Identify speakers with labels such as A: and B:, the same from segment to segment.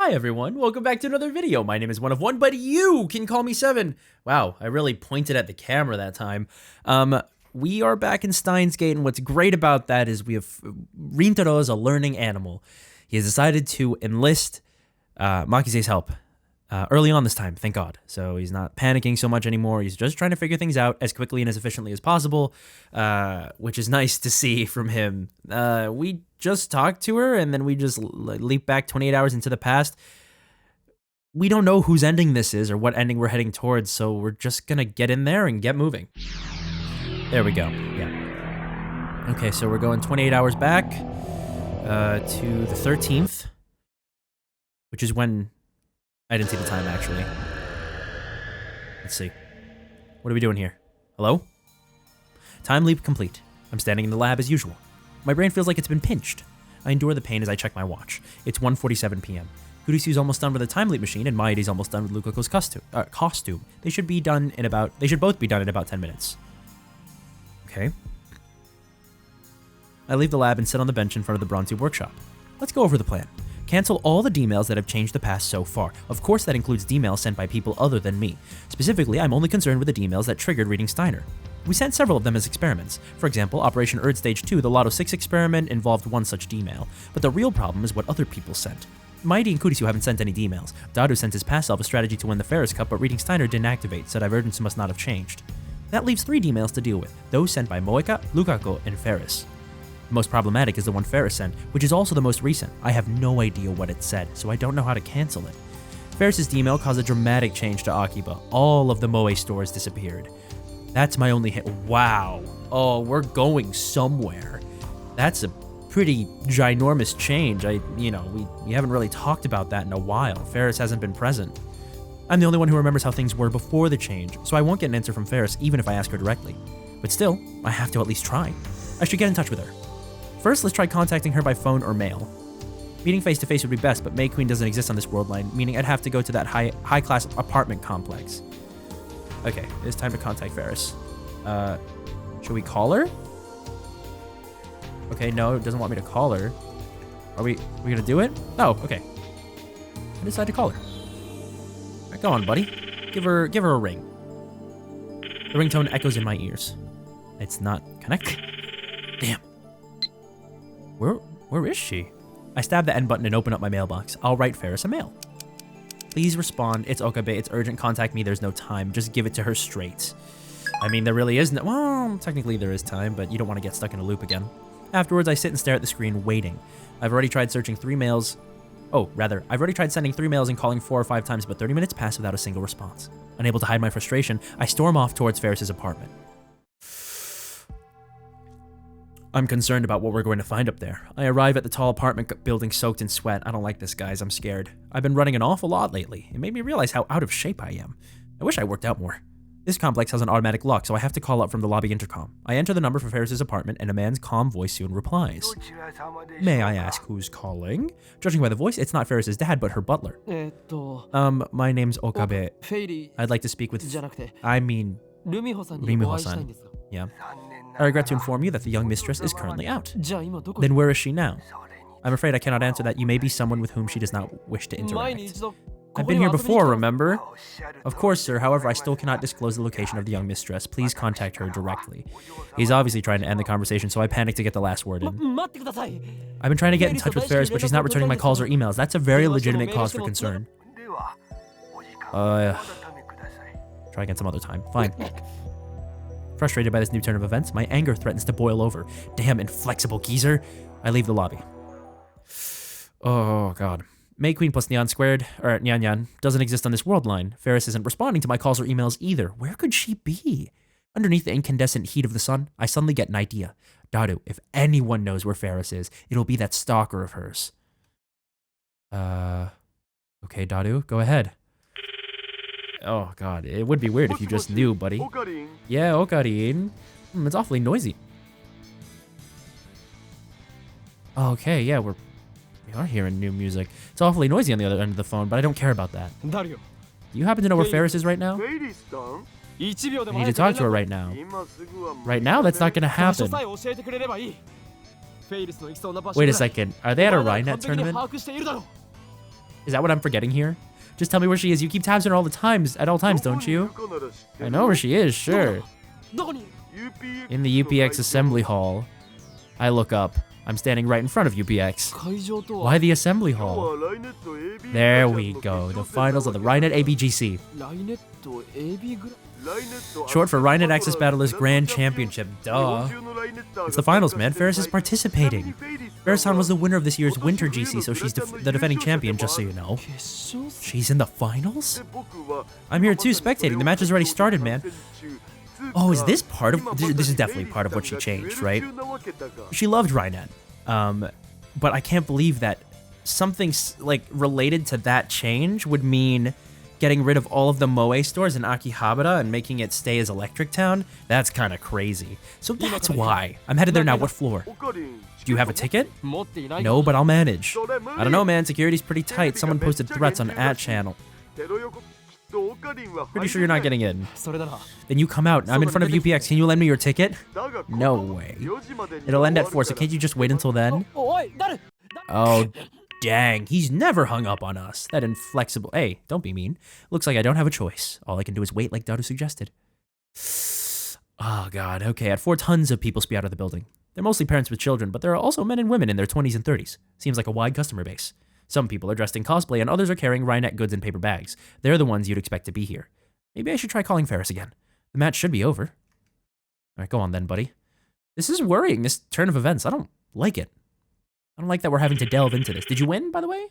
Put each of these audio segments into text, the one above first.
A: Hi everyone, welcome back to another video. My name is One of One, but you can call me Seven. Wow, I really pointed at the camera that time. We are back in Steins Gate, and what's great about that is we have Rintaro as a learning animal. He has decided to enlist Makise's help early on this time, thank God. So he's not panicking so much anymore. He's just trying to figure things out as quickly and as efficiently as possible, which is nice to see from him. We just talked to her, and then we just leap back 28 hours into the past. We don't know whose ending this is or what ending we're heading towards, so we're just gonna get in there and get moving. There we go, yeah. Okay, so we're going 28 hours back to the 13th, which is when... I didn't see the time, actually. Let's see. What are we doing here? Hello? Time leap complete. I'm standing in the lab as usual. My brain feels like it's been pinched. I endure the pain as I check my watch. It's 1:47 p.m. Kurisu's almost done with the time leap machine, and Maede's almost done with Lukaku's costume. They should both be done in about 10 minutes. Okay. I leave the lab and sit on the bench in front of the Bronze Tube workshop. Let's go over the plan. Cancel all the D-mails that have changed the past so far. Of course that includes D-mails sent by people other than me. Specifically, I'm only concerned with the D-mails that triggered reading Steiner. We sent several of them as experiments. For example, Operation Erd Stage 2, the Lotto 6 experiment, involved one such D-mail. But the real problem is what other people sent. Maede and Kurisu haven't sent any D-mails. Daru sent his past self a strategy to win the Faris Cup, but reading Steiner didn't activate, so divergence must not have changed. That leaves 3 D-mails to deal with, those sent by Moeka, Lukaku, and Faris. The most problematic is the one Faris sent, which is also the most recent. I have no idea what it said, so I don't know how to cancel it. Faris' D-mail caused a dramatic change to Akiba. All of the Moe stores disappeared. That's my only hit. Wow. Oh, we're going somewhere. That's a pretty ginormous change. We haven't really talked about that in a while. Faris hasn't been present. I'm the only one who remembers how things were before the change, so I won't get an answer from Faris even if I ask her directly. But still, I have to at least try. I should get in touch with her. First, let's try contacting her by phone or mail. Meeting face-to-face would be best, but May Queen doesn't exist on this world line, meaning I'd have to go to that high-class apartment complex. Okay, it's time to contact Faris. Should we call her? Okay, no, it doesn't want me to call her. Are we gonna do it? Oh, okay. I decided to call her. All right, go on, buddy. Give her a ring. The ringtone echoes in my ears. It's not connecting. Damn. Where is she? I stab the end button and open up my mailbox. I'll write Faris a mail. Please respond. It's Okabe. It's urgent. Contact me. There's no time. Just give it to her straight. I mean, there really is no... Well, technically there is time, but you don't want to get stuck in a loop again. Afterwards, I sit and stare at the screen, waiting. I've already tried searching 3 mails... I've already tried sending 3 mails and calling 4 or 5 times, but 30 minutes pass without a single response. Unable to hide my frustration, I storm off towards Faris' apartment. I'm concerned about what we're going to find up there. I arrive at the tall apartment building soaked in sweat. I don't like this, guys. I'm scared. I've been running an awful lot lately. It made me realize how out of shape I am. I wish I worked out more. This complex has an automatic lock, so I have to call up from the lobby intercom. I enter the number for Faris' apartment, and a man's calm voice soon replies. May I ask who's calling? Judging by the voice, it's not Faris' dad, but her butler. My name's Okabe. I'd like to speak with... Rumiho-san. Yeah. I regret to inform you that the young mistress is currently out. Then where is she now? I'm afraid I cannot answer that. You may be someone with whom she does not wish to interact. I've been here before, remember? Of course, sir. However, I still cannot disclose the location of the young mistress. Please contact her directly. He's obviously trying to end the conversation, so I panic to get the last word in. I've been trying to get in touch with Faris, but she's not returning my calls or emails. That's a very legitimate cause for concern. Try again some other time. Fine. Frustrated by this new turn of events, my anger threatens to boil over. Damn inflexible geezer. I leave the lobby. Oh, God. May Queen plus Nyan squared, or Nyan, doesn't exist on this world line. Faris isn't responding to my calls or emails either. Where could she be? Underneath the incandescent heat of the sun, I suddenly get an idea. Daru, if anyone knows where Faris is, it'll be that stalker of hers. Okay, Daru, go ahead. Oh, God, it would be weird if you just knew, buddy. Yeah, Okarin. It's awfully noisy. Okay, yeah, we are hearing new music. It's awfully noisy on the other end of the phone, but I don't care about that. Do you happen to know where Faris is right now? I need to talk to her right now. Right now? That's not going to happen. Wait a second. Are they at a Rhinet tournament? Is that what I'm forgetting here? Just tell me where she is. You keep tabs on her all the times, at all times, don't you? I know where she is, sure. In the UPX assembly hall. I look up. I'm standing right in front of UPX. Why the assembly hall? There we go. The finals of the Rhinet ABGC. Short for Rhinet Access Battlers Grand Championship. Duh. It's the finals, man. Faris is participating. Faris-san was the winner of this year's Winter GC, so she's the defending champion, just so you know. She's in the finals? I'm here too, spectating. The match has already started, man. Oh, is this part of... This is definitely part of what she changed, right? She loved Rhinet. But I can't believe that something like related to that change would mean getting rid of all of the Moe stores in Akihabara and making it stay as Electric Town. That's kind of crazy. So that's why. I'm headed there now. What floor? Do you have a ticket? No, but I'll manage. I don't know, man. Security's pretty tight. Someone posted threats on @channel. Pretty sure you're not getting in. Then you come out. I'm in front of UPX. Can you lend me your ticket? No way. It'll end at 4, so can't you just wait until then? Oh, dang. He's never hung up on us. That inflexible... Hey, don't be mean. Looks like I don't have a choice. All I can do is wait like Daru suggested. Oh, God. Okay, at 4, tons of people spew out of the building. They're mostly parents with children, but there are also men and women in their 20s and 30s. Seems like a wide customer base. Some people are dressed in cosplay, and others are carrying Rhinet goods in paper bags. They're the ones you'd expect to be here. Maybe I should try calling Faris again. The match should be over. Alright, go on then, buddy. This is worrying, this turn of events. I don't like it. I don't like that we're having to delve into this. Did you win, by the way,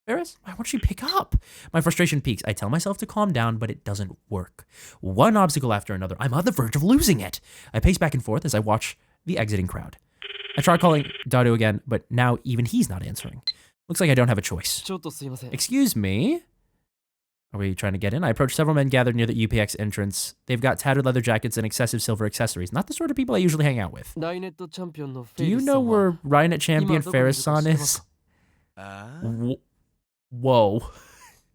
A: Faris? Why won't she pick up? My frustration peaks. I tell myself to calm down, but it doesn't work. One obstacle after another. I'm on the verge of losing it. I pace back and forth as I watch the exiting crowd. I try calling Daru again, but now even he's not answering. Looks like I don't have a choice. Excuse me? Are we trying to get in? I approach several men gathered near the UPX entrance. They've got tattered leather jackets and excessive silver accessories. Not the sort of people I usually hang out with. Do you know where Rhinet champion Faris-san is? Whoa.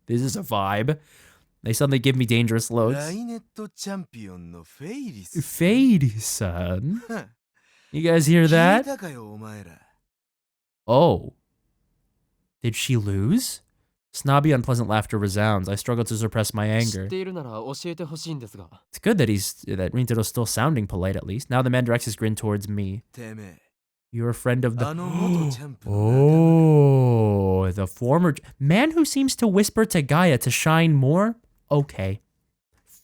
A: This is a vibe. They suddenly give me dangerous looks. Faris-san? You guys hear that? Oh. Did she lose? Snobby, unpleasant laughter resounds. I struggle to suppress my anger. It's good that that Rintaro's still sounding polite at least. Now the man directs his grin towards me. You're a friend of the... Oh, the former... Man who seems to whisper to Gaia to shine more? Okay.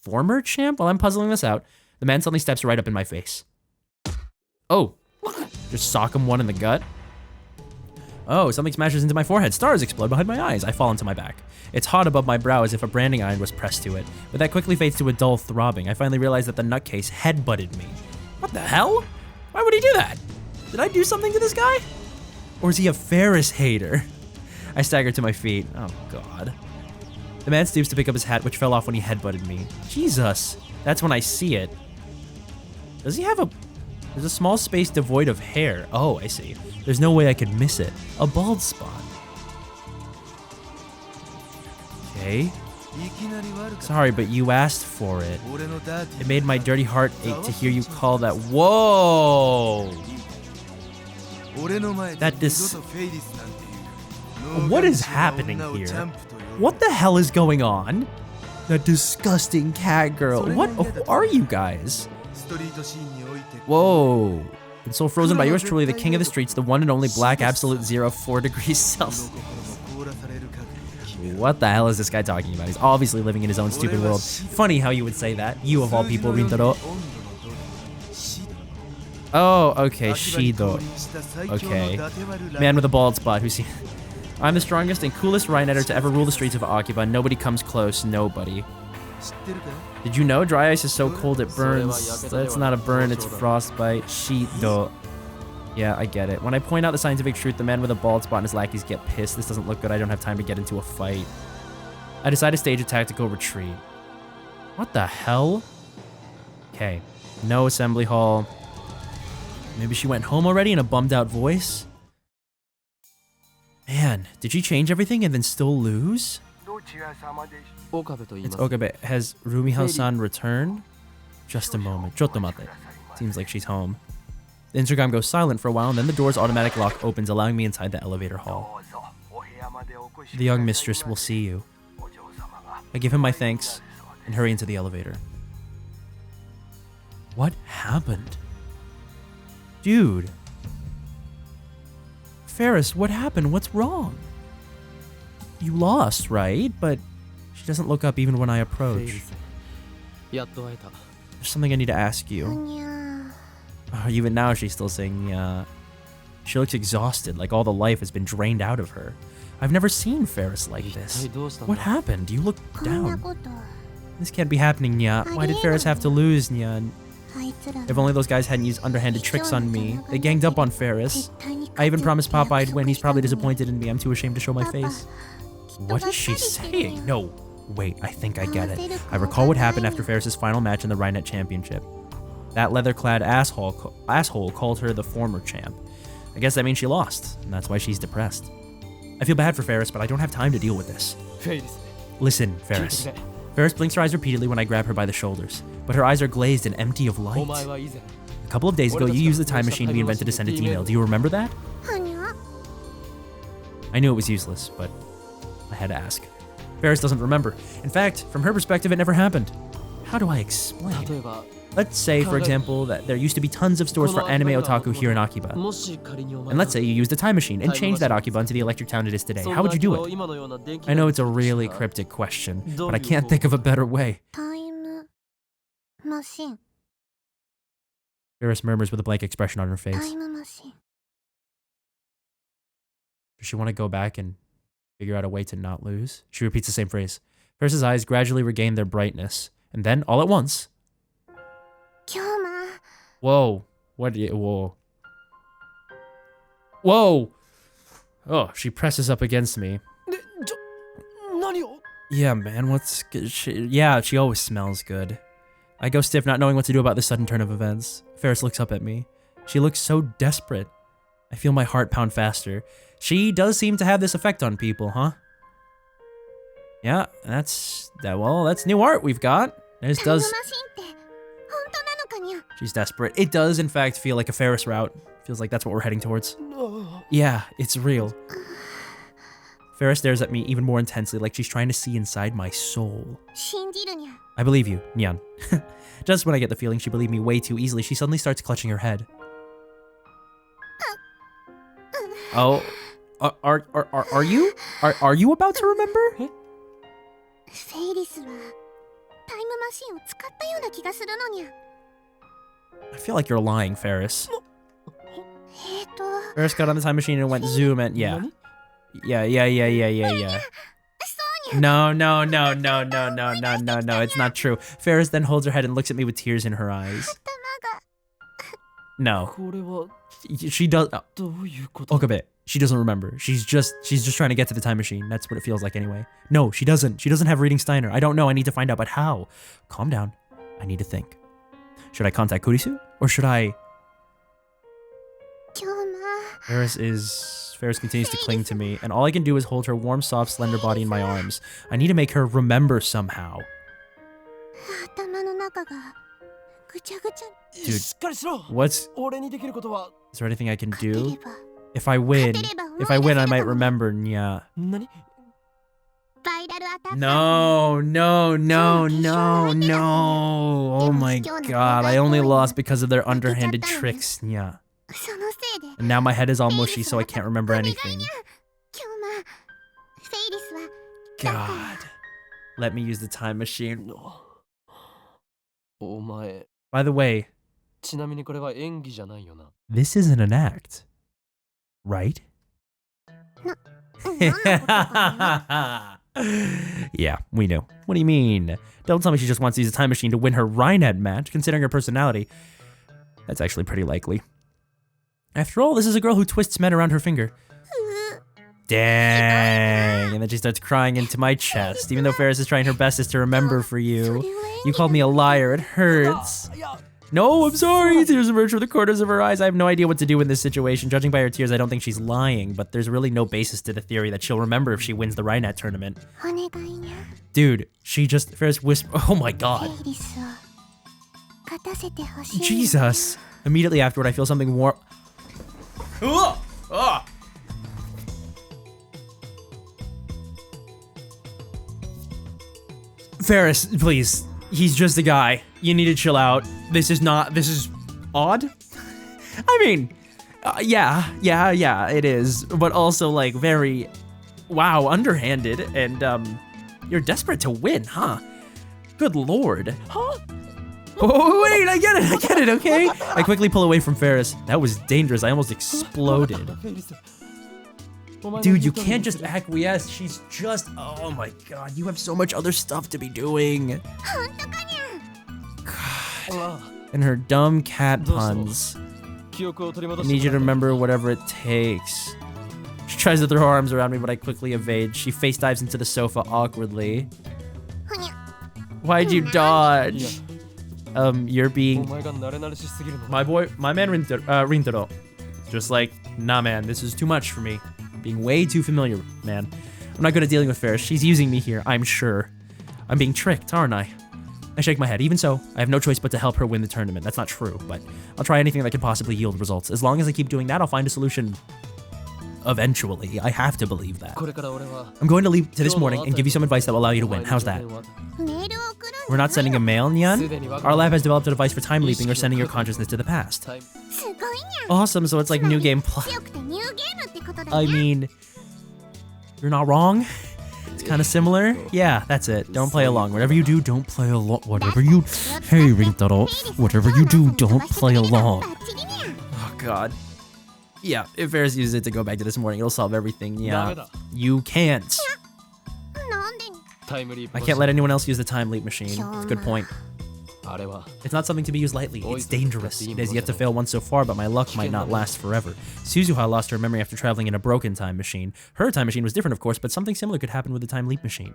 A: Former champ? While I'm puzzling this out, the man suddenly steps right up in my face. Oh. Just sock him one in the gut. Oh, something smashes into my forehead. Stars explode behind my eyes. I fall into my back. It's hot above my brow as if a branding iron was pressed to it, but that quickly fades to a dull throbbing. I finally realize that the nutcase headbutted me. What the hell? Why would he do that? Did I do something to this guy? Or is he a Faris hater? I stagger to my feet. Oh, God. The man stoops to pick up his hat, which fell off when he headbutted me. Jesus. That's when I see it. Does he have a... There's a small space devoid of hair. Oh, I see. There's no way I could miss it. A bald spot. Okay. Sorry, but you asked for it. It made my dirty heart ache to hear you call that. Whoa! What is happening here? What the hell is going on? That disgusting cat girl. Who are you guys? Whoa. And so frozen by yours truly, the king of the streets, the one and only black absolute 4 degrees Celsius. What the hell is this guy talking about? He's obviously living in his own stupid world. Funny how you would say that. You of all people, Rintaro. Oh, okay, Shido. Okay. Man with a bald spot who's... I'm the strongest and coolest Rhinetter to ever rule the streets of Akiba. Nobody comes close. Nobody. Did you know dry ice is so cold it burns? That's not a burn, it's frostbite. Shido. Yeah, I get it. When I point out the scientific truth, the man with a bald spot and his lackeys get pissed. This doesn't look good. I don't have time to get into a fight. I decide to stage a tactical retreat. What the hell? Okay. No assembly hall. Maybe she went home already in a bummed out voice? Man, did she change everything and then still lose? It's Okabe. Has Rumiho-san returned? Just a moment. Chotomate. Seems like she's home. The intercom goes silent for a while, and then the door's automatic lock opens, allowing me inside the elevator hall. The young mistress will see you. I give him my thanks and hurry into the elevator. What happened? Dude. Faris, what happened? What's wrong? You lost, right? But she doesn't look up even when I approach. There's something I need to ask you. Oh, even now she's still saying, yeah. She looks exhausted, like all the life has been drained out of her. I've never seen Faris like this. What happened? You look down. This can't be happening, Nya. Why did Faris have to lose, Nya? If only those guys hadn't used underhanded tricks on me. They ganged up on Faris. I even promised Papa I'd win. He's probably disappointed in me. I'm too ashamed to show my face. What is she saying? No. Wait, I think I get it. I recall what happened after Faris' final match in the Rhinet Championship. That leather-clad asshole called her the former champ. I guess that means she lost, and that's why she's depressed. I feel bad for Faris, but I don't have time to deal with this. Listen, Faris. Faris blinks her eyes repeatedly when I grab her by the shoulders, but her eyes are glazed and empty of light. A couple of days ago, you used the time machine we invented to send a email. Do you remember that? I knew it was useless, but I had to ask. Faris doesn't remember. In fact, from her perspective, it never happened. How do I explain? Let's say, for example, that there used to be tons of stores for anime otaku here in Akiba. And let's say you used a time machine and changed that Akiba into the electric town it is today. How would you do it? I know it's a really cryptic question, but I can't think of a better way.
B: Time machine.
A: Faris murmurs with a blank expression on her face.
B: Time machine.
A: Does she want to go back and figure out a way to not lose? She repeats the same phrase. Faris' eyes gradually regain their brightness, and then, all at once... Whoa. What? Whoa. Whoa! Oh, she presses up against me. Yeah, man, what's good? She always smells good. I go stiff, not knowing what to do about this sudden turn of events. Faris looks up at me. She looks so desperate. I feel my heart pound faster. She does seem to have this effect on people, huh? Yeah, that's new art we've got. This does... She's desperate. It does, in fact, feel like a Faris route. Feels like that's what we're heading towards. Yeah, it's real. Faris stares at me even more intensely, like she's trying to see inside my soul. I believe you, Nyan. Just when I get the feeling she believed me way too easily, she suddenly starts clutching her head. Oh, are you about to remember? I feel like you're lying, Faris. Faris got on the time machine and went zoom and yeah. Yeah. No, it's not true. Faris then holds her head and looks at me with tears in her eyes. No. She does. Okabe, she doesn't remember. She's just trying to get to the time machine. That's what it feels like anyway. No, she doesn't. She doesn't have reading Steiner. I don't know. I need to find out, but how? Calm down. I need to think. Should I contact Kurisu? Or should I... Faris continues to cling to me, and all I can do is hold her warm, soft, slender body in my arms. I need to make her remember somehow. Dude, is there anything I can do? If I win, I might remember, Nya. No. Oh my god, I only lost because of their underhanded tricks, Nya. And now my head is all mushy, so I can't remember anything. God. Let me use the time machine. By the way, this isn't an act, right? Yeah, we know. What do you mean? Don't tell me she just wants to use a time machine to win her Rhinet match, considering her personality. That's actually pretty likely. After all, this is a girl who twists men around her finger. Dang. And then she starts crying into my chest, even though Faris is trying her bestest to remember for you. You called me a liar. It hurts. No, I'm sorry. Tears emerge from the corners of her eyes. I have no idea what to do in this situation. Judging by her tears, I don't think she's lying, but there's really no basis to the theory that she'll remember if she wins the Rhinet tournament. Dude, Faris whispered, oh my god. Jesus. Immediately afterward, I feel something warm. Faris, please. He's just a guy. You need to chill out. This is odd. I mean, yeah, it is. But also, like, very, wow, underhanded. And, you're desperate to win, huh? Good lord. Huh? Oh, wait, I get it, okay? I quickly pull away from Faris. That was dangerous. I almost exploded. Dude, you can't just acquiesce. She's just, oh my god, you have so much other stuff to be doing. God. And her dumb cat puns. I need you to remember whatever it takes. She tries to throw her arms around me, but I quickly evade. She face dives into the sofa awkwardly. Why'd you dodge? You're being... my man Rintaro. Just like, nah man, this is too much for me. Being way too familiar, man. I'm not good at dealing with Faris. She's using me here, I'm sure. I'm being tricked, aren't I? I shake my head. Even so, I have no choice but to help her win the tournament. That's not true, but I'll try anything that can possibly yield results. As long as I keep doing that, I'll find a solution. Eventually. I have to believe that. I'm going to leave to this morning and give you some advice that will allow you to win. How's that? We're not sending a mail, Nyan? Our lab has developed a device for time leaping or sending your consciousness to the past. Awesome, so it's like New Game Plus. I mean, you're not wrong. It's kind of similar. Yeah, that's it. Don't play along. Whatever you do, don't play along. Hey, Rintaro. Whatever you do, don't play along. Oh, God. Yeah, if Faris uses it to go back to this morning, it'll solve everything. Yeah, you can't. I can't let anyone else use the time leap machine. It's a good point. It's not something to be used lightly. It's dangerous. It has yet to fail once so far, but my luck might not last forever. Suzuha lost her memory after traveling in a broken time machine. Her time machine was different, of course, but something similar could happen with the time leap machine.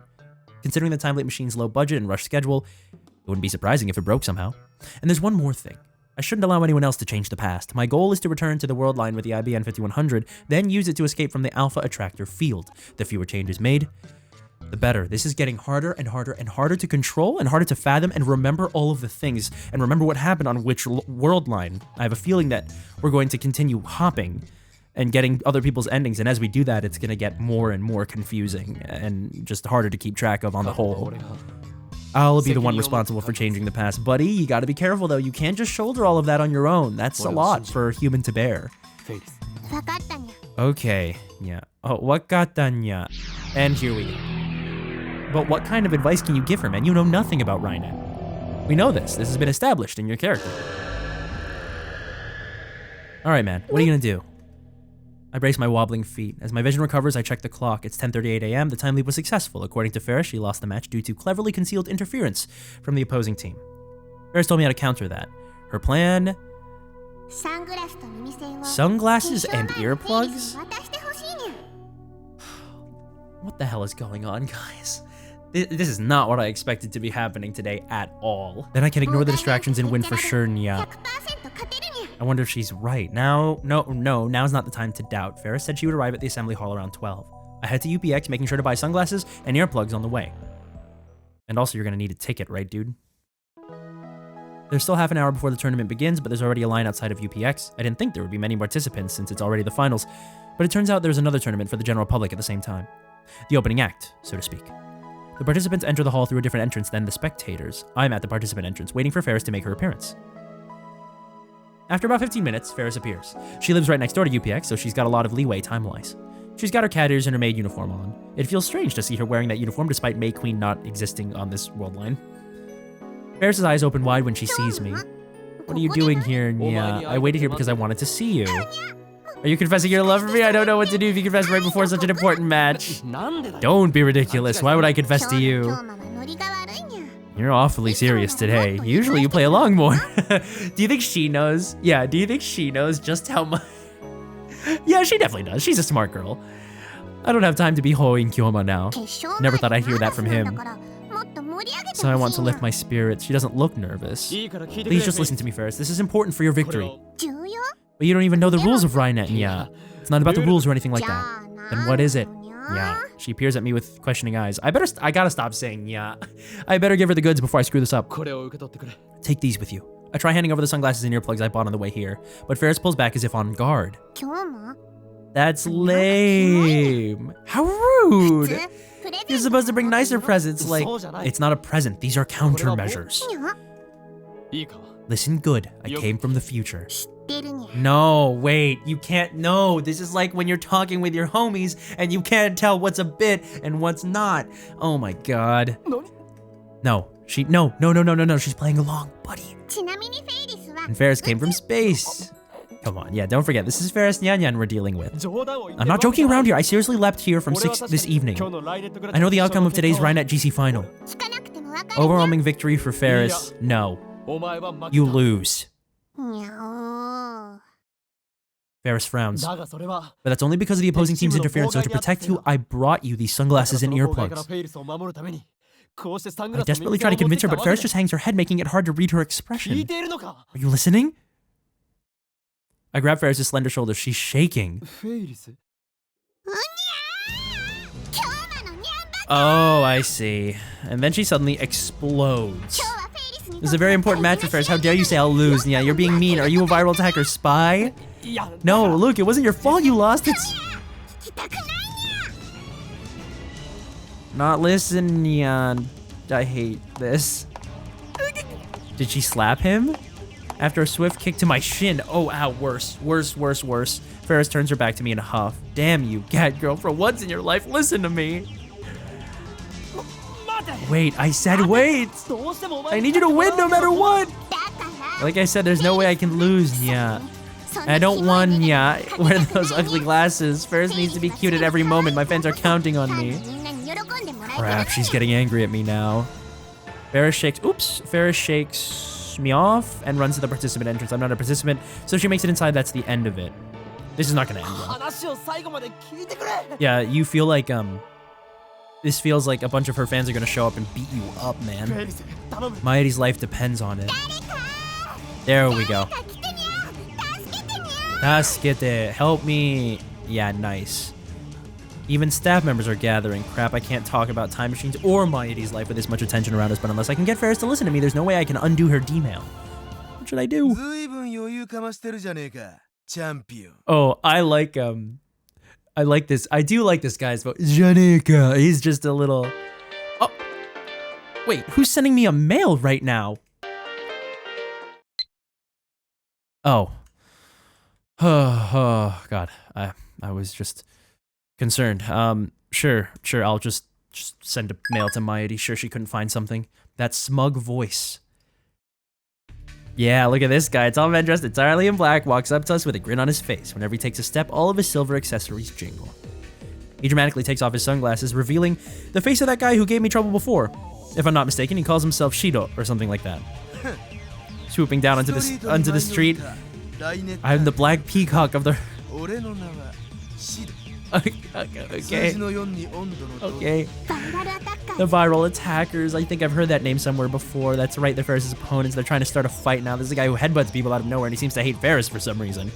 A: Considering the time leap machine's low budget and rushed schedule, it wouldn't be surprising if it broke somehow. And there's one more thing. I shouldn't allow anyone else to change the past. My goal is to return to the world line with the IBN 5100, then use it to escape from the Alpha Attractor field. The fewer changes made, the better. This is getting harder and harder and harder to control and harder to fathom and remember all of the things and remember what happened on which world line. I have a feeling that we're going to continue hopping and getting other people's endings, and as we do that, it's going to get more and more confusing and just harder to keep track of on the whole. I'll be the one responsible for changing the past. Buddy, you gotta be careful though. You can't just shoulder all of that on your own. That's a lot for a human to bear. Okay, yeah. Oh, wakatanya. And here we go. But what kind of advice can you give her, man? You know nothing about Rainan. We know this. This has been established in your character. Alright, man. What are you gonna do? I brace my wobbling feet. As my vision recovers, I check the clock. It's 10:38 a.m. The time leap was successful. According to Faris, she lost the match due to cleverly concealed interference from the opposing team. Faris told me how to counter that. Her plan... sunglasses and earplugs? What the hell is going on, guys? This is not what I expected to be happening today at all. Then I can ignore the distractions and win for sure, Nya. I wonder if she's right. Now's not the time to doubt. Faris said she would arrive at the assembly hall around 12. I head to UPX, making sure to buy sunglasses and earplugs on the way. And also, you're gonna need a ticket, right, dude? There's still half an hour before the tournament begins, but there's already a line outside of UPX. I didn't think there would be many participants since it's already the finals, but it turns out there's another tournament for the general public at the same time. The opening act, so to speak. The participants enter the hall through a different entrance than the spectators. I'm at the participant entrance, waiting for Faris to make her appearance. After about 15 minutes, Faris appears. She lives right next door to UPX, so she's got a lot of leeway time-wise. She's got her cat ears and her maid uniform on. It feels strange to see her wearing that uniform despite May Queen not existing on this world line. Faris' eyes open wide when she sees me. What are you doing here, Nya? I waited here because I wanted to see you. Are you confessing your love for me? I don't know what to do if you confess right before such an important match. Don't be ridiculous. Why would I confess to you? You're awfully serious today. Usually you play along more. Do you think she knows? Yeah, do you think she knows just how much? Yeah, she definitely does. She's a smart girl. I don't have time to be hoeing Kyoma now. Never thought I'd hear that from him. So I want to lift my spirits. She doesn't look nervous. Please just listen to me, Faris. This is important for your victory. But you don't even know the rules of Rainan, yeah. It's not about the rules or anything like that. Then what is it? Yeah. She peers at me with questioning eyes. I gotta stop saying yeah. I better give her the goods before I screw this up. Take these with you. I try handing over the sunglasses and earplugs I bought on the way here, but Faris pulls back as if on guard. That's lame. How rude. You're supposed to bring nicer presents, like, it's not a present, these are countermeasures.
C: いいか
A: Listen good, I came from the future.
B: 知ってるにゃ。
A: No, wait, you can't, no, this is like when you're talking with your homies and you can't tell what's a bit and what's not. Oh my god.
C: 何
A: No, she's playing along, buddy.
B: ちなみにフェイリスは
A: And Faris came from space. Come on, yeah, don't forget, this is FARIS-NYAN we're dealing with.
C: 冗談を言って
A: I'm not joking around here, I seriously leapt here from 6 this evening.
C: 今日のライネットグラ
A: I know the outcome of today's Rhinet GC final.
B: 聞かなくてもわかる。
A: Overwhelming victory for Faris, no.
C: お前は負けた
A: You lose.
B: にゃおー。
A: Faris frowns.
C: だがそれは
A: But that's only because of the opposing team's interference, so to protect you, I brought you these sunglasses and
C: だからその妨害から
A: earplugs.
C: フェイリスを守るためにこうしてサング
A: I
C: ラスを
A: desperately try to convince her, but Faris just hangs her head, making it hard to read her
C: 聞
A: expression.
C: いているのか
A: Are you listening? I grab Faris' slender shoulder. She's shaking.
C: フェイリス
B: 今日なのにゃんば。
A: Oh, I see. And then she suddenly explodes.
B: 今日はフェイリスに
A: This is a very important match for Faris. How dare you say I'll lose? Yeah, you're being mean. Are you a viral attacker spy?
C: いや
A: No, look, it wasn't your fault you lost. It's
B: 聞きたくないにゃ。
A: not listen, Nyan. I hate this. Did she slap him? After a swift kick to my shin. Oh, ow, worse. Faris turns her back to me in a huff. Damn you, cat girl. For once in your life, listen to me.
C: 待て
A: Wait, I said wait.
C: どうしてもお前
A: I need you to win no matter what.
B: だから。
A: Like I said, there's no way I can lose, Nya.
B: そんな
A: I don't
B: キモい
A: want
B: 目で
A: Nya.
B: かけ
A: Wear
B: たく
A: those
B: ないにゃ。
A: ugly glasses. Faris needs to be cute at every moment. My fans are counting on me.
B: みんなに喜んでもらえたら
A: Crap, she's getting angry at me now. Faris shakes me off and runs to the participant entrance. I'm not a participant, so she makes it inside. That's the end of it. This is not gonna end well.
C: 話を最後まで聞いてくれ
A: Yeah, you feel like, this feels like a bunch of her fans are gonna show up and beat you up,
C: フェ
A: man.
C: イリス頼む
A: Mighty's life depends on it. There we go.
B: 来てにゃ。助けてにゃ。
A: Tasukete, help me. Yeah, nice. Even staff members are gathering. Crap, I can't talk about Time Machines or Mighty's life with this much attention around us, but unless I can get Faris to listen to me, there's no way I can undo her D-mail. What should I do?
D: ずいぶん余裕かましてるじゃねえか、チャンピオン。
A: Oh, I like this. I do like this guy's vote. Janika. He's just a little... Oh. Wait, who's sending me a mail right now? Oh. Oh, God. I was just concerned. Sure. I'll just send a mail to Mighty. Sure, she couldn't find something. That smug voice. Yeah, look at this guy. It's all man dressed entirely in black, walks up to us with a grin on his face. Whenever he takes a step, all of his silver accessories jingle. He dramatically takes off his sunglasses, revealing the face of that guy who gave me trouble before. If I'm not mistaken, he calls himself Shido or something like that. Swooping down onto the street, I'm the black peacock of the...
D: 俺の名はシド。
A: Okay.
D: 数字の4に温度のと
A: Okay.
B: バイラルアタッカー
A: The viral attackers. I think I've heard that name somewhere before. That's right, they're Faris' opponents. They're trying to start a fight now. There's a guy who headbutts people out of nowhere, and he seems to hate Faris for some reason.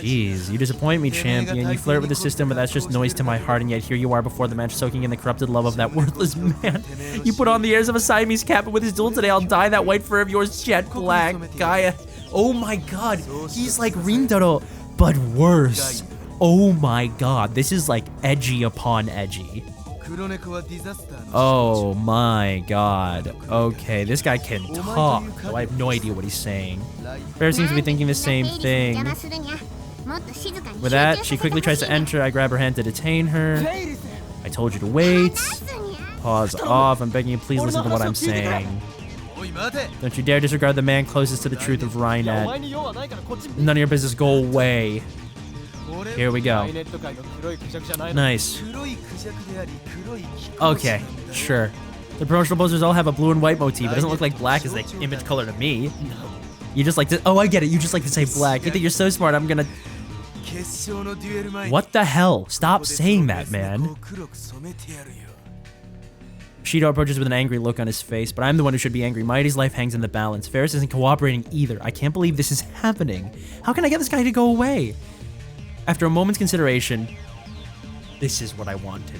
A: Jeez, you disappoint me, champion. You flirt with the system, but that's just noise to my heart, and yet here you are before the match, soaking in the corrupted love of that worthless man. You put on the airs of a Siamese cat, but with his duel today, I'll dye that white fur of yours jet black. Gaia. Oh my god, he's like Rintaro, but worse. Oh my god, this is like edgy upon edgy.
D: 黒猫はディザスターの
A: Oh my god. Okay, this guy can talk, though I have no idea what he's saying. Faris seems to be thinking the same thing. With that, she quickly tries to enter. I grab her hand to detain her. I told you to wait. Pause off. I'm begging you, please listen to what I'm saying.
D: おい待て
A: Don't you dare disregard the man closest to the truth of
C: お前
A: Rhinet.
C: に用はないからこっち
A: None of your business, go away.
D: 俺
A: Here we
C: ラ
A: go.
C: イネット界の黒いクジャクじゃないの
A: Nice.
D: 黒いクジャクであり黒い気候
A: Okay, sure. The promotional posters all have a blue and white motif. It doesn't look like black is the image color to me. You just like to... Oh, I get it. You just like to say black. You think you're so smart, I'm gonna...
D: 決勝のデュエル前に
A: What the hell? Stop saying that, man.
D: ここで黒く染めてやるよ
A: Shido approaches with an angry look on his face, but I'm the one who should be angry. Mighty's life hangs in the balance. Faris isn't cooperating either. I can't believe this is happening. How can I get this guy to go away? After a moment's consideration, this is what I wanted.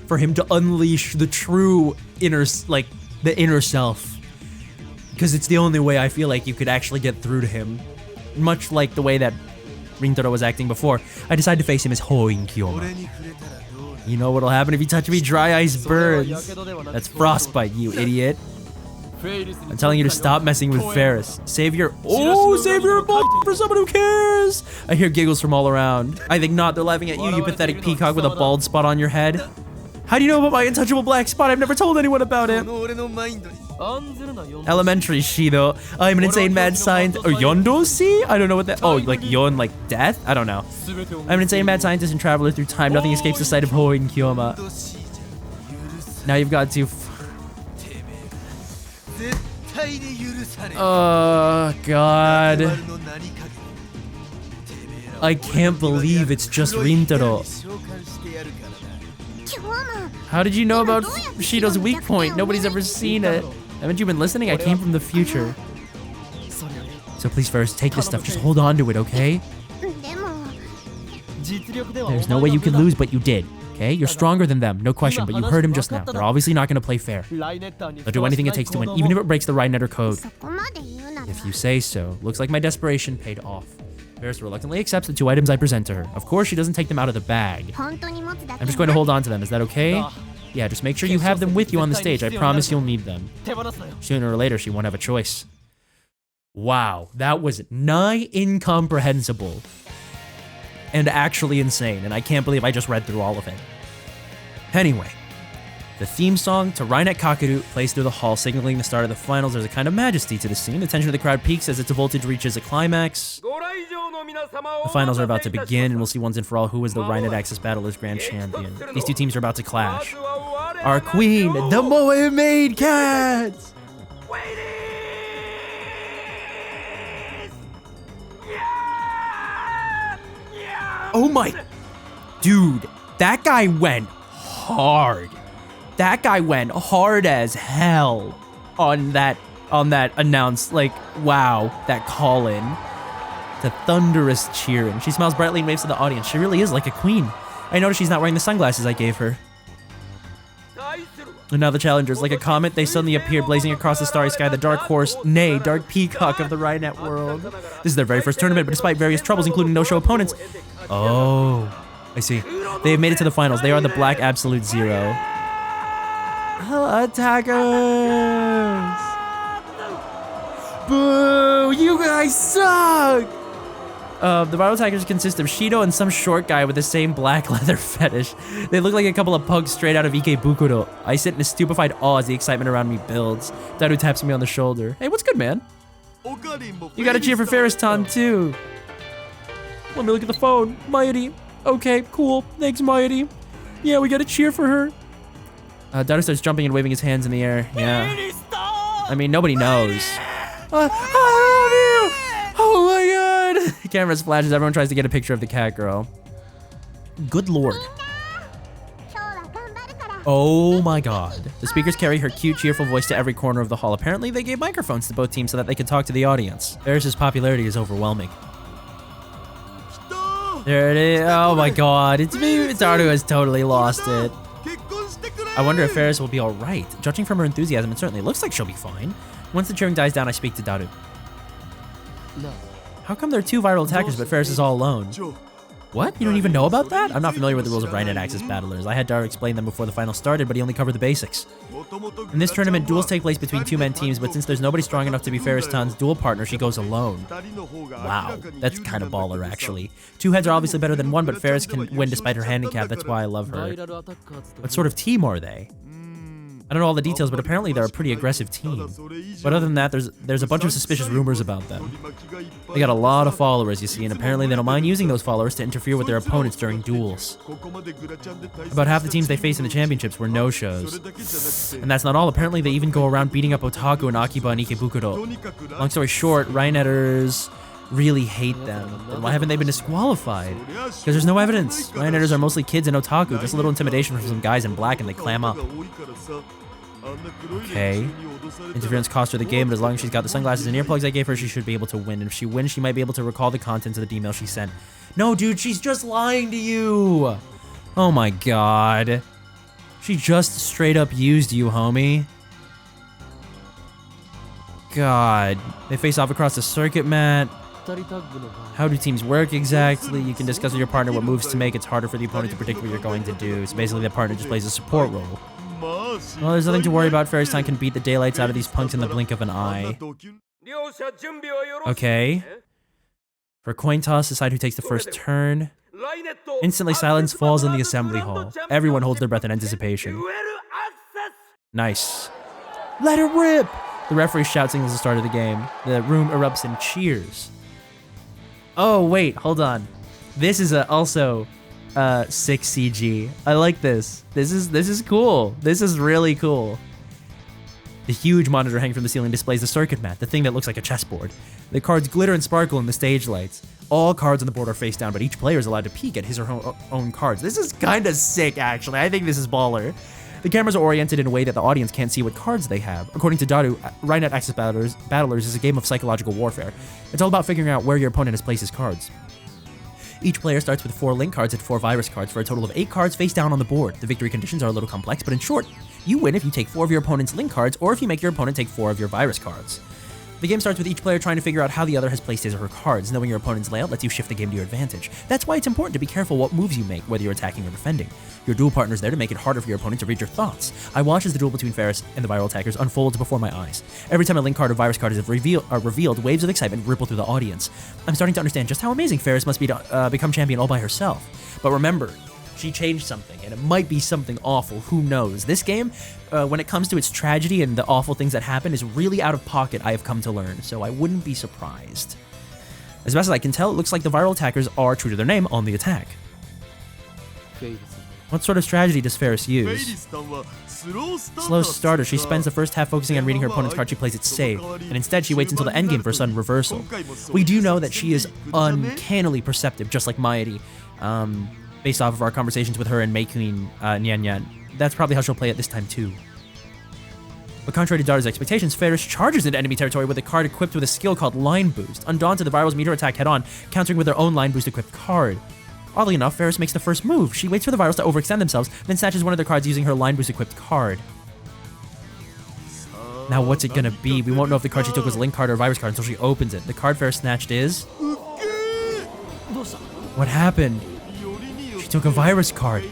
A: For him to unleash the true the inner self. Because it's the only way I feel like you could actually get through to him. Much like the way that Rintaro was acting before, I decided to face him as Hoin Kyoma.
D: 俺に触れたらどうなる
A: You know what'll happen if you touch me? Dry ice burns. That's frostbite, you idiot. I'm telling you to stop messing with Faris. Save your butt for someone who cares. I hear giggles from all around. I think not. They're laughing at you, you pathetic peacock with a bald spot on your head. How do you know about my untouchable black spot? I've never told anyone about it. Elementary Shido. I'm an insane mad scientist. Or Yondoshi? I don't know what that. Oh, like Yon, like death? I don't know. I'm an insane mad scientist and traveler through time. Nothing escapes the sight of Hoi and Kyoma. Now you've got to. Oh, God. I can't believe it's just Rintaro. How did you know about Shido's weak point? Nobody's ever seen it. Haven't you been listening? I came from the future. So please first, take this stuff. Just hold on to it, okay? There's no way you could lose, but you did. Okay? You're stronger than them, no question, but you heard him just now. They're obviously not going to play fair. They'll do anything it takes to win, even if it breaks the Rhinetter code. If you say so. Looks like my desperation paid off. Faris reluctantly accepts the 2 items I present to her. Of course, she doesn't take them out of the bag. I'm just going to hold on to them. Is that okay? Yeah, just make sure you have them with you on the stage. I promise you'll need them. Sooner or later, she won't have a choice. Wow, that was nigh incomprehensible. And actually insane, and I can't believe I just read through all of it. Anyway, the theme song to Rainet Kakeru plays through the hall, signaling the start of the finals. There's a kind of majesty to the scene. The tension of the crowd peaks as its voltage reaches a climax. The finals are about to begin, and we'll see once and for all who is the Rainet Axis Battlers Grand Champion. These 2 teams are about to clash. Our queen, the Moe Maid Cats! Oh my... Dude, that guy went hard. That guy went hard as hell on that announce. Like, wow, that call-in. The thunderous cheering. She smiles brightly and waves to the audience. She really is like a queen. I noticed she's not wearing the sunglasses I gave her. And now the challengers, like a comet, they suddenly appear blazing across the starry sky, the dark horse, nay, dark peacock of the Rhinetter world. This is their very first tournament, but despite various troubles, including no-show opponents... Oh, I see. They have made it to the finals. They are the Black Absolute Zero. Attackers! Boo! You guys suck! The viral attackers consist of Shido and some short guy with the same black leather fetish. They look like a couple of pugs straight out of Ikebukuro. I sit in a stupefied awe as the excitement around me builds. Daru taps me on the shoulder. Hey, what's good, man? You gotta cheer for Faris-tan, too. Let me look at the phone. Mayuri. Okay, cool. Thanks, Mayuri. Yeah, we gotta cheer for her. Daru starts jumping and waving his hands in the air. Yeah. I mean, nobody knows. I love you! Oh my god! The camera splashes. Everyone tries to get a picture of the cat girl. Good lord. Oh my god. The speakers carry her cute, cheerful voice to every corner of the hall. Apparently, they gave microphones to both teams so that they could talk to the audience. Faris' popularity is overwhelming. There it is. Oh my god. It's me. Daru has totally lost it. I wonder if Faris will be alright. Judging from her enthusiasm, it certainly looks like she'll be fine. Once the cheering dies down, I speak to Daru. How come there are 2 viral attackers, but Faris is all alone? What? You don't even know about that? I'm not familiar with the rules of Rhinetter Axis Battlers. I had Daru explain them before the final started, but he only covered the basics. In this tournament, duels take place between 2-man teams, but since there's nobody strong enough to be Faris-tan's duel partner, she goes alone. Wow, that's kind of baller, actually. 2 heads are obviously better than 1, but Faris can win despite her handicap. That's why I love her. What sort of team are they? I don't know all the details, but apparently they're a pretty aggressive team. But other than that, there's a bunch of suspicious rumors about them. They got a lot of followers, you see, and apparently they don't mind using those followers to interfere with their opponents during duels. About half the teams they face in the championships were no-shows. And that's not all. Apparently they even go around beating up Otaku and Akiba and Ikebukuro. Long story short, Rhinetters really hate them. Then why haven't they been disqualified? Because there's no evidence. Rhinetters are mostly kids and otaku, just a little intimidation from some guys in black and they clam up. Okay. Interference cost her the game, but as long as she's got the sunglasses and earplugs I gave her, she should be able to win. And if she wins, she might be able to recall the contents of the email she sent. No, dude, she's just lying to you! Oh my god. She just straight up used you, homie. God. They face off across the circuit mat. How do teams work exactly? You can discuss with your partner what moves to make. It's harder for the opponent to predict what you're going to do. So basically the partner just plays a support role. Well, there's nothing to worry about. FARIS-NYAN can beat the daylights out of these punks in the blink of an eye. Okay. For coin toss, decide who takes the first turn. Instantly silence falls in the assembly hall. Everyone holds their breath in anticipation. Nice. Let it rip! The referee shouts signals the start of the game. The room erupts in cheers. Oh, wait, hold on. This is also 6 CG. I like this. This is cool. This is really cool. The huge monitor hanging from the ceiling displays the circuit mat, the thing that looks like a chessboard. The cards glitter and sparkle in the stage lights. All cards on the board are face down, but each player is allowed to peek at his or her own cards. This is kind of sick, actually. I think this is baller. The cameras are oriented in a way that the audience can't see what cards they have. According to Daru, Rhinet Axis Battlers is a game of psychological warfare. It's all about figuring out where your opponent has placed his cards. Each player starts with 4 link cards and 4 virus cards for a total of 8 cards face down on the board. The victory conditions are a little complex, but in short, you win if you take 4 of your opponent's link cards or if you make your opponent take 4 of your virus cards. The game starts with each player trying to figure out how the other has placed his or her cards. Knowing your opponent's layout lets you shift the game to your advantage. That's why it's important to be careful what moves you make, whether you're attacking or defending. Your duel partner's there to make it harder for your opponent to read your thoughts. I watch as the duel between Faris and the viral attackers unfolds before my eyes. Every time a link card or virus card is revealed, waves of excitement ripple through the audience. I'm starting to understand just how amazing Faris must be to become champion all by herself. But remember, she changed something, and it might be something awful. Who knows? This game, when it comes to its tragedy and the awful things that happen, is really out of pocket, I have come to learn, so I wouldn't be surprised. As best as I can tell, it looks like the viral attackers are, true to their name, on the attack. What sort of strategy does Faris use? Slow starter. She spends the first half focusing on reading her opponent's card she plays it safe, and instead she waits until the endgame for a sudden reversal. We do know that she is uncannily perceptive, just like Mairi. Based off of our conversations with her and FARIS-NYAN. That's probably how she'll play it this time too. But contrary to Daru's expectations, Faris charges into enemy territory with a card equipped with a skill called Line Boost. Undaunted, the virals meet her attack head-on, countering with their own Line Boost equipped card. Oddly enough, Faris makes the first move. She waits for the virals to overextend themselves, then snatches one of their cards using her Line Boost equipped card. Now what's it gonna be? We won't know if the card she took was a link card or a virus card until she opens it. The card Faris snatched is... What happened? She took a virus card.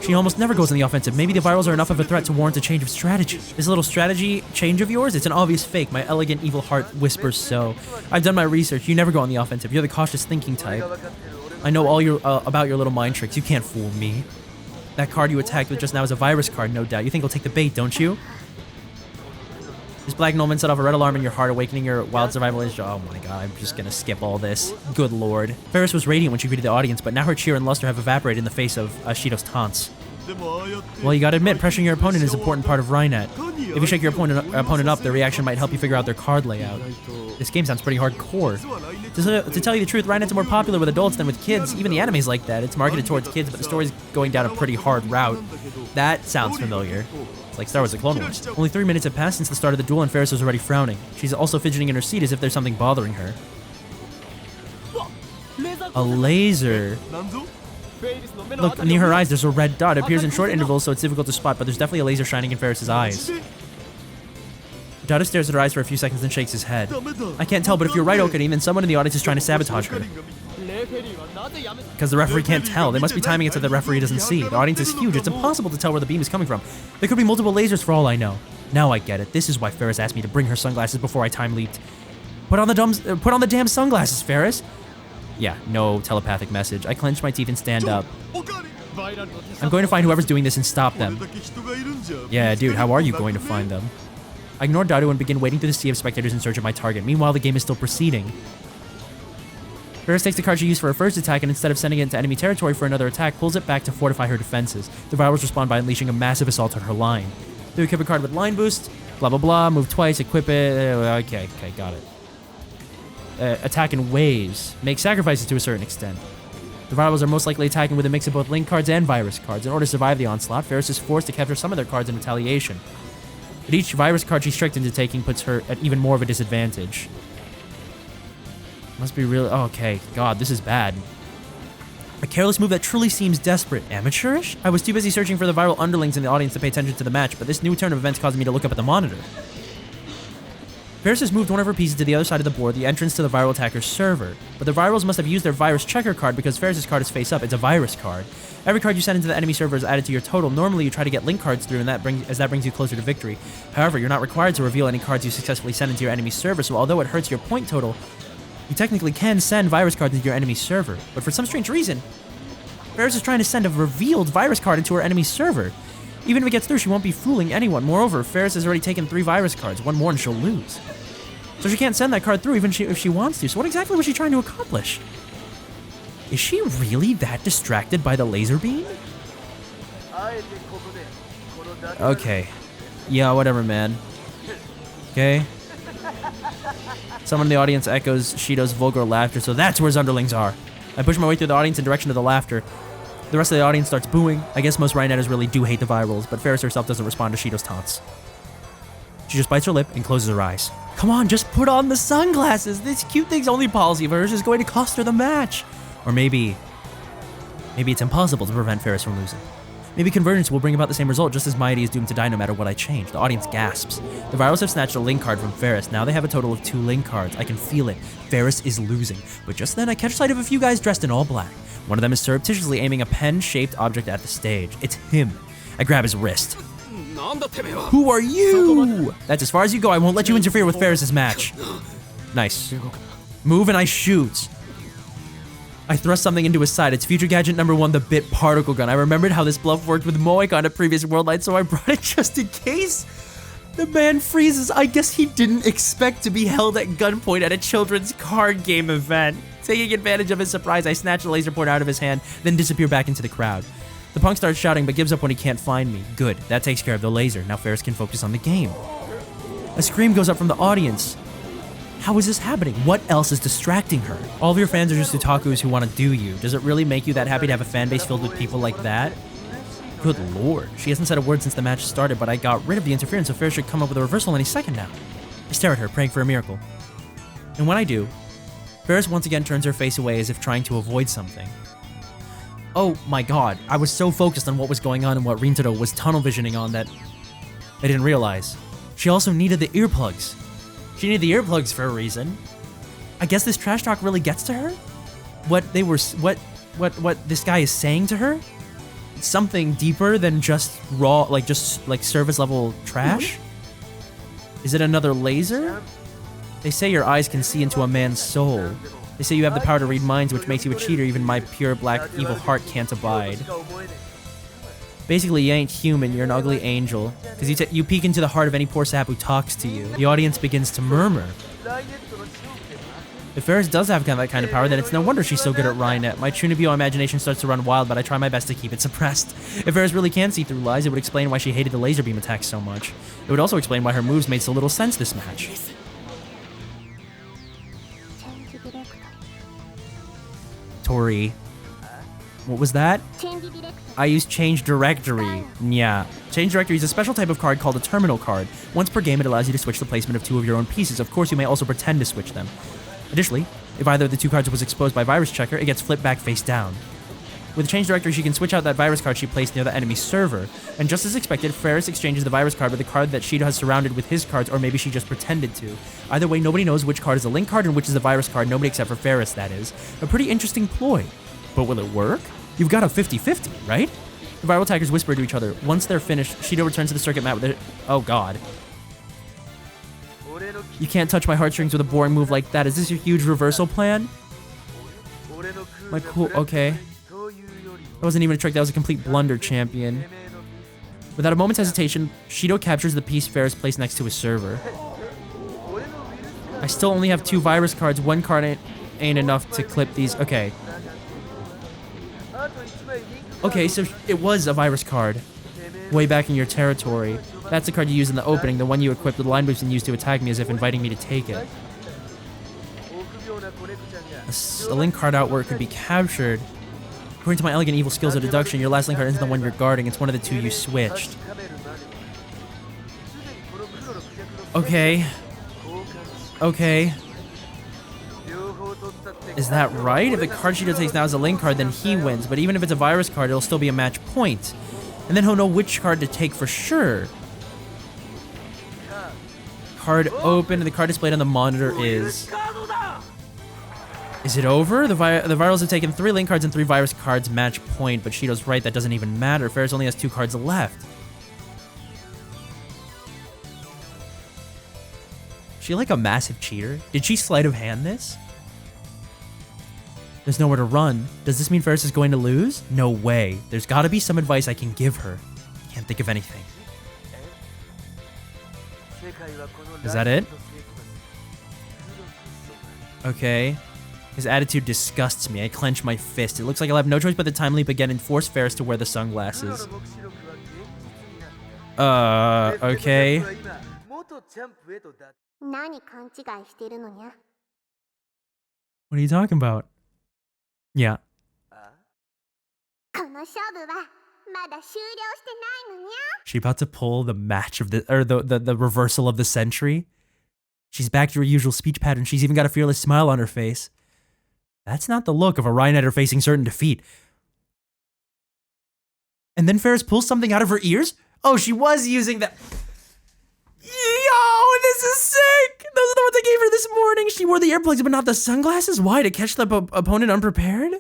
A: She almost never goes on the offensive. Maybe the virals are enough of a threat to warrant a change of strategy. This little strategy change of yours, it's an obvious fake. My elegant evil heart whispers so. I've done my research. You never go on the offensive. You're the cautious thinking type. I know all about your little mind tricks. You can't fool me. That card you attacked with just now is a virus card, no doubt. You think you'll take the bait, don't you? This black omen set off a red alarm in your heart, awakening your wild survival instinct. Oh my god, I'm just gonna skip all this. Good lord. Faris was radiant when she greeted the audience, but now her cheer and luster have evaporated in the face of Shido's taunts. Well, you gotta admit, pressuring your opponent is an important part of Rhinet. If you shake your opponent up, their reaction might help you figure out their card layout. This game sounds pretty hardcore. To tell you the truth, Rhinet's more popular with adults than with kids. Even the anime's like that. It's marketed towards kids, but the story's going down a pretty hard route. That sounds familiar. It's like Star Wars: The Clone Wars. Only 3 minutes have passed since the start of the duel and Faris was already frowning. She's also fidgeting in her seat as if there's something bothering her. A laser. Look, near her eyes there's a red dot. It appears in short intervals, so it's difficult to spot, but there's definitely a laser shining in Faris' eyes. Daru stares at her eyes for a few seconds, then shakes his head. I can't tell, but if you're right, Okuni, then someone in the audience is trying to sabotage her. Because the referee can't tell. They must be timing it so the referee doesn't see. The audience is huge. It's impossible to tell where the beam is coming from. There could be multiple lasers for all I know. Now I get it. This is why Faris asked me to bring her sunglasses before I time leaped. Put on the damn sunglasses, Faris. Yeah, no telepathic message. I clench my teeth and stand up. I'm going to find whoever's doing this and stop them. Yeah, dude, how are you going to find them? I ignore Daru and begin wading through the sea of spectators in search of my target. Meanwhile, the game is still proceeding. Faris takes the card she used for her first attack and instead of sending it into enemy territory for another attack, pulls it back to fortify her defenses. The virals respond by unleashing a massive assault on her line. They equip a card with line boost, blah blah blah, move twice, equip it, okay, got it. Attack in waves, make sacrifices to a certain extent. The virals are most likely attacking with a mix of both link cards and virus cards. In order to survive the onslaught, Faris is forced to capture some of their cards in retaliation. But each virus card she's tricked into taking puts her at even more of a disadvantage. Must be really... Oh, okay, god, this is bad. A careless move that truly seems desperate. Amateurish? I was too busy searching for the viral underlings in the audience to pay attention to the match, but this new turn of events caused me to look up at the monitor. Faris has moved one of her pieces to the other side of the board, the entrance to the viral attacker's server. But the virals must have used their virus checker card because Faris' card is face up. It's a virus card. Every card you send into the enemy server is added to your total. Normally, you try to get link cards through, and that brings you closer to victory. However, you're not required to reveal any cards you successfully send into your enemy server, so although it hurts your point total, you technically can send virus cards into your enemy server. But for some strange reason, Faris is trying to send a revealed virus card into her enemy server. Even if it gets through, she won't be fooling anyone. Moreover, Faris has already taken 3 virus cards. One more and she'll lose. So she can't send that card through even if she wants to. So what exactly was she trying to accomplish? Is she really that distracted by the laser beam? Okay. Yeah, whatever, man. Okay. Someone in the audience echoes Shido's vulgar laughter, so that's where his underlings are. I push my way through the audience in direction of the laughter. The rest of the audience starts booing. I guess most Rhinetters really do hate the virals, but Faris herself doesn't respond to Shido's taunts. She just bites her lip and closes her eyes. Come on, just put on the sunglasses. This cute thing's only policy of hers is going to cost her the match. Or maybe it's impossible to prevent Faris from losing. Maybe convergence will bring about the same result, just as Mighty is doomed to die no matter what I change. The audience gasps. The virals have snatched a link card from Faris. Now they have a total of 2 link cards. I can feel it. Faris is losing. But just then I catch sight of a few guys dressed in all black. One of them is surreptitiously aiming a pen-shaped object at the stage. It's him. I grab his wrist. Who are you? That's as far as you go. I won't let you interfere with Faris' match. Nice. Move and I shoot. I thrust something into his side. It's future gadget number 1, the bit particle gun. I remembered how this bluff worked with Moik on a previous World Light, so I brought it just in case. The man freezes. I guess he didn't expect to be held at gunpoint at a children's card game event. Taking advantage of his surprise, I snatch the laser pointer out of his hand, then disappear back into the crowd. The punk starts shouting, but gives up when he can't find me. Good, that takes care of the laser. Now Faris can focus on the game. A scream goes up from the audience. How is this happening? What else is distracting her? All of your fans are just otakus who want to do you. Does it really make you that happy to have a fan base filled with people like that? Good lord. She hasn't said a word since the match started, but I got rid of the interference, so Faris should come up with a reversal any second now. I stare at her, praying for a miracle. And when I do, Faris once again turns her face away as if trying to avoid something. Oh my god, I was so focused on what was going on and what Rintaro was tunnel visioning on that I didn't realize. She also needed the earplugs. She needed the earplugs for a reason. I guess this trash talk really gets to her? What this guy is saying to her? Something deeper than just raw, just service level trash? Is it another laser? They say your eyes can see into a man's soul. They say you have the power to read minds, which makes you a cheater even my pure black evil heart can't abide. Basically, you ain't human, you're an ugly angel. Because you peek into the heart of any poor sap who talks to you. The audience begins to murmur. If Faris does have that kind of power, then it's no wonder she's so good at Rhinette. My Chunibyo imagination starts to run wild, but I try my best to keep it suppressed. If Faris really can see through lies, it would explain why she hated the laser beam attacks so much. It would also explain why her moves made so little sense this match. Tori. What was that? I use Change Directory. Yeah. Change Directory is a special type of card called a terminal card. Once per game, it allows you to switch the placement of 2 of your own pieces. Of course, you may also pretend to switch them. Additionally, if either of the 2 cards was exposed by Virus Checker, it gets flipped back face down. With Change Directory, she can switch out that virus card she placed near the enemy server. And just as expected, Faris exchanges the virus card with the card that Shido has surrounded with his cards, or maybe she just pretended to. Either way, nobody knows which card is a link card and which is a virus card, nobody except for Faris, that is. A pretty interesting ploy. But will it work? You've got a 50-50, right? The viral attackers whisper to each other. Once they're finished, Shido returns to the circuit mat with it. Oh god. You can't touch my heartstrings with a boring move like that. Is this your huge reversal plan? My cool... Okay. That wasn't even a trick, that was a complete blunder, champion. Without a moment's hesitation, Shido captures the piece Faris placed next to his server. I still only have 2 virus cards. 1 card ain't enough to clip these. Okay. Okay, so it was a virus card. Way back in your territory. That's the card you use in the opening, the one you equipped with line boost and used to attack me as if inviting me to take it. A link card outward could be captured. According to my elegant evil skills of deduction, your last link card isn't the one you're guarding, it's one of the 2 you switched. Okay. Okay. Is that right? If the card Shido takes now is a link card, then he wins. But even if it's a virus card, it'll still be a match point. And then he'll know which card to take for sure. card open, and the card displayed on the monitor is... Is it over? The virals have taken 3 link cards and 3 virus cards match point, but Shido's right, that doesn't even matter. Faris only has 2 cards left. Is she like a massive cheater? Did she sleight of hand this? There's nowhere to run. Does this mean Faris is going to lose? No way. There's gotta be some advice I can give her. Can't think of anything. Is that it? Okay. His attitude disgusts me. I clench my fist. It looks like I'll have no choice but the time leap again and force Faris to wear the sunglasses. Okay.
B: 何勘違いしてるのにゃ
A: What are you talking about? Yeah.
B: この勝負はまだ終了してないのにゃ
A: She about to pull the match of the reversal of the century? She's back to her usual speech pattern. She's even got a fearless smile on her face. That's not the look of a Rhinetter facing certain defeat. And then Faris pulls something out of her ears? Oh, she was using that. Yo, this is sick! Those are the ones I gave her this morning. She wore the earplugs, but not the sunglasses? Why? To catch the opponent unprepared?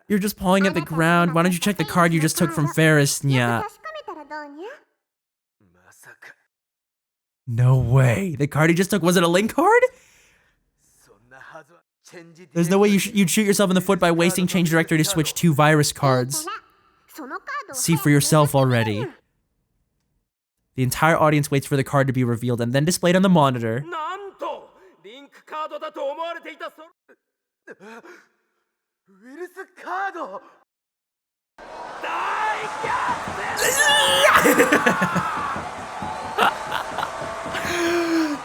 A: You're just pawing at the ground. Why don't you check the card you just took from FARIS-NYAN? No way. The card you just took, was it a link card? There's no way you'd shoot yourself in the foot by wasting change directory to switch 2 virus cards. See for yourself already. The entire audience waits for the card to be revealed and then displayed on the monitor.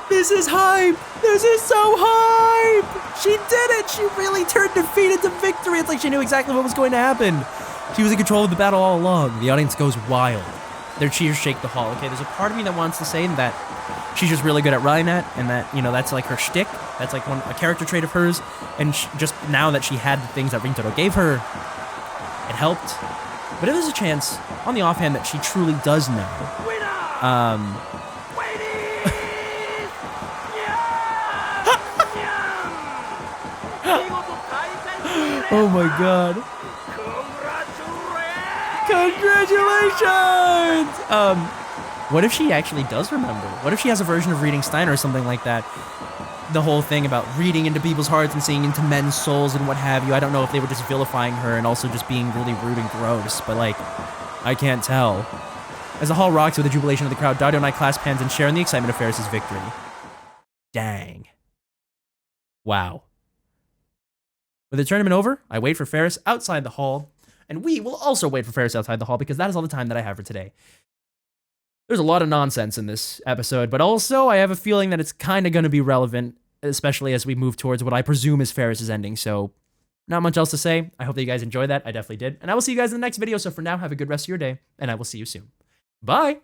A: This is hype! This is so hype! She did it! She really turned defeat into victory! It's like she knew exactly what was going to happen. She was in control of the battle all along. The audience goes wild. Their cheers shake the hall. Okay, there's a part of me that wants to say that she's just really good at Rhinet, and that, you know, that's like her shtick. That's like a character trait of hers. And just now that she had the things that Rintaro gave her, it helped. But if there's a chance, on the offhand, that she truly does know, oh my god. Congratulations! What if she actually does remember? What if she has a version of reading Stein or something like that? The whole thing about reading into people's hearts and seeing into men's souls and what have you. I don't know if they were just vilifying her and also just being really rude and gross, but like, I can't tell. As the hall rocks with the jubilation of the crowd, Dario and I clasp hands and share in the excitement of Faris' victory. Dang. Wow. With the tournament over, I wait for Faris outside the hall, and we will also wait for Faris outside the hall because that is all the time that I have for today. There's a lot of nonsense in this episode, but also I have a feeling that it's kind of going to be relevant, especially as we move towards what I presume is Faris' ending, so not much else to say. I hope that you guys enjoyed that. I definitely did. And I will see you guys in the next video, so for now, have a good rest of your day, and I will see you soon. Bye!